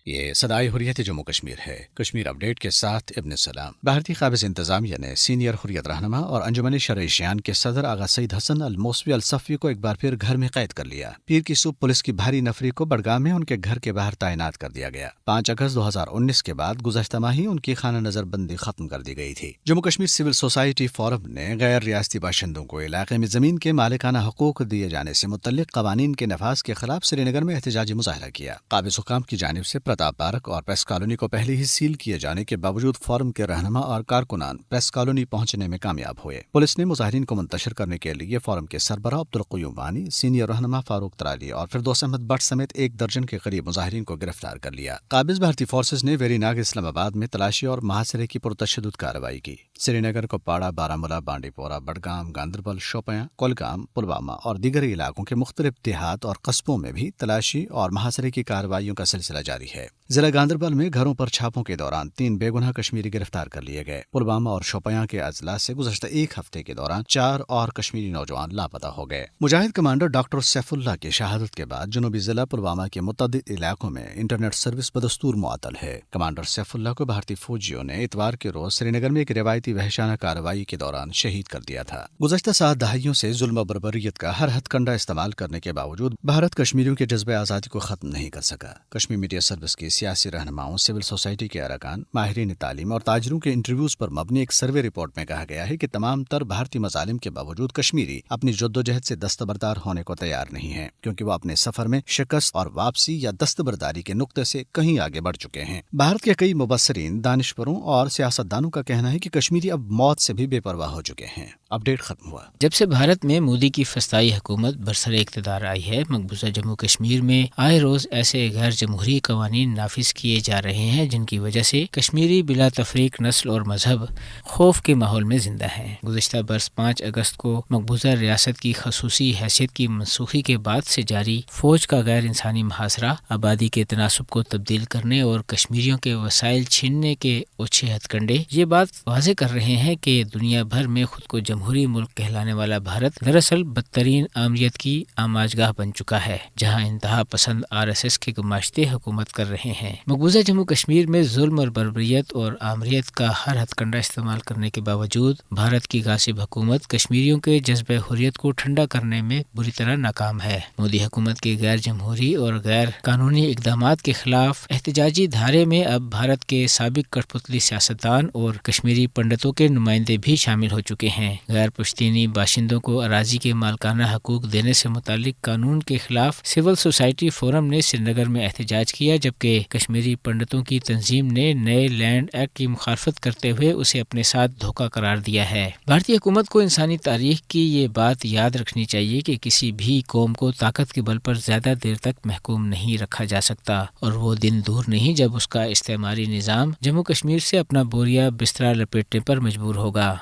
یہ صدائے حریت جموں کشمیر ہے۔ کشمیر اپڈیٹ کے ساتھ ابن سلام۔ بھارتی قابض انتظامیہ نے سینئر حریت رہنما اور انجمن شرع شیعان کے صدر آغا سعید حسن الموسوی الصفوی کو ایک بار پھر گھر میں قید کر لیا۔ پیر کی صبح پولیس کی بھاری نفری کو بڑگام میں ان کے گھر کے باہر تعینات کر دیا گیا۔ 5 اگست 2019 کے بعد گزشتہ ماہ ہی ان کی خانہ نظر بندی ختم کر دی گئی تھی۔ Jammu Kashmir civil society forum نے غیر ریاستی باشندوں کو علاقے میں زمین کے مالکانہ حقوق دیے جانے سے متعلق قوانین کے نفاذ کے خلاف سری نگر میں احتجاجی مظاہرہ کیا۔ قابض حکام کی جانب سے پرتاپ پارک اور پریس کالونی کو پہلے ہی سیل کیے جانے کے باوجود فورم کے رہنما اور کارکنان پریس کالونی پہنچنے میں کامیاب ہوئے۔ پولیس نے مظاہرین کو منتشر کرنے کے لیے فورم کے سربراہ عبدالقیوم وانی، سینئر رہنما فاروق ترالی اور فردوس احمد بٹ سمیت 1 درجن کے قریب مظاہرین کو گرفتار کر لیا۔ قابض بھارتی فورسز نے ویری ناگ اسلام آباد میں تلاشی اور محاصرے کی پرتشدد کارروائی کی۔ سری نگر، کپواڑہ، بارامولہ، بانڈی پورہ، بڈگام، گاندربل، شوپیاں، کولگام، پلوامہ اور دیگر علاقوں کے مختلف دیہات اور قصبوں میں بھی تلاشی اور محاصرے کی کارروائیوں کا سلسلہ جاری ہے۔ ضلع گاندربل میں گھروں پر چھاپوں کے دوران 3 بے گناہ کشمیری گرفتار کر لیے گئے۔ پلوامہ اور شوپیاں کے اضلاع سے گزشتہ 1 ہفتے کے دوران 4 اور کشمیری نوجوان لاپتہ ہو گئے۔ مجاہد کمانڈر ڈاکٹر سیف اللہ کی شہادت کے بعد جنوبی ضلع پلوامہ کے متعدد علاقوں میں انٹرنیٹ سروس بدستور معطل ہے۔ کمانڈر سیف اللہ کو بھارتی فوجیوں نے اتوار کے روز سری نگر میں ایک روایتی وحشانہ کارروائی کے دوران شہید کر دیا تھا۔ گزشتہ 7 دہائیوں سے ظلم و بربریت کا ہر ہتھ کنڈا استعمال کرنے کے باوجود بھارت کشمیریوں کے جذبہ آزادی کو ختم نہیں کر سکا۔ کشمیر میڈیا سروس کے سیاسی رہنماؤں، سول سوسائٹی کے ارکان، ماہرین تعلیم اور تاجروں کے انٹرویوز پر مبنی ایک سروے رپورٹ میں کہا گیا ہے کہ تمام تر بھارتی مظالم کے باوجود کشمیری اپنی جدوجہد سے دستبردار ہونے کو تیار نہیں ہیں، کیونکہ وہ اپنے سفر میں شکست اور واپسی یا دستبرداری کے نقطے سے کہیں آگے بڑھ چکے ہیں۔ بھارت کے کئی مبصرین، دانشوروں اور سیاستدانوں کا کہنا ہے کہ کشمیری اب موت سے بھی بے پرواہ ہو چکے ہیں۔ اپڈیٹ ختم ہوا۔ جب سے بھارت میں مودی کی فسطائی حکومت برسر اقتدار آئی ہے، مقبوضہ جموں کشمیر میں آئے روز ایسے غیر جمہوری قوانین نافذ کیے جا رہے ہیں جن کی وجہ سے کشمیری بلا تفریق نسل اور مذہب خوف کے ماحول میں زندہ ہیں۔ گزشتہ برس 5 اگست کو مقبوضہ ریاست کی خصوصی حیثیت کی منسوخی کے بعد سے جاری فوج کا غیر انسانی محاصرہ، آبادی کے تناسب کو تبدیل کرنے اور کشمیریوں کے وسائل چھیننے کے اوچھے ہتھ کنڈے یہ بات واضح کر رہے ہیں کہ دنیا بھر میں خود کو جمہوری ملک کہلانے والا بھارت دراصل بدترین آمریت کی آماجگاہ بن چکا ہے، جہاں انتہا پسند RSS کے گماشتے حکومت کر رہے ہیں۔ مقبوضہ جموں کشمیر میں ظلم اور بربریت اور آمریت کا ہر ہتھ کنڈا استعمال کرنے کے باوجود بھارت کی غاصب حکومت کشمیریوں کے جذبہ حریت کو ٹھنڈا کرنے میں بری طرح ناکام ہے۔ مودی حکومت کے غیر جمہوری اور غیر قانونی اقدامات کے خلاف احتجاجی دھارے میں اب بھارت کے سابق کٹھ پتلی سیاستدان اور کشمیری پنڈتوں کے نمائندے بھی شامل ہو چکے ہیں۔ غیر پشتینی باشندوں کو اراضی کے مالکانہ حقوق دینے سے متعلق قانون کے خلاف سول سوسائٹی فورم نے سری نگر میں احتجاج کیا، جبکہ کشمیری پنڈتوں کی تنظیم نے نئے لینڈ ایکٹ کی مخالفت کرتے ہوئے اسے اپنے ساتھ دھوکہ قرار دیا ہے۔ بھارتی حکومت کو انسانی تاریخ کی یہ بات یاد رکھنی چاہیے کہ کسی بھی قوم کو طاقت کے بل پر زیادہ دیر تک محکوم نہیں رکھا جا سکتا، اور وہ دن دور نہیں جب اس کا استعماری نظام جموں کشمیر سے اپنا بوریا بستر لپیٹنے پر مجبور ہوگا۔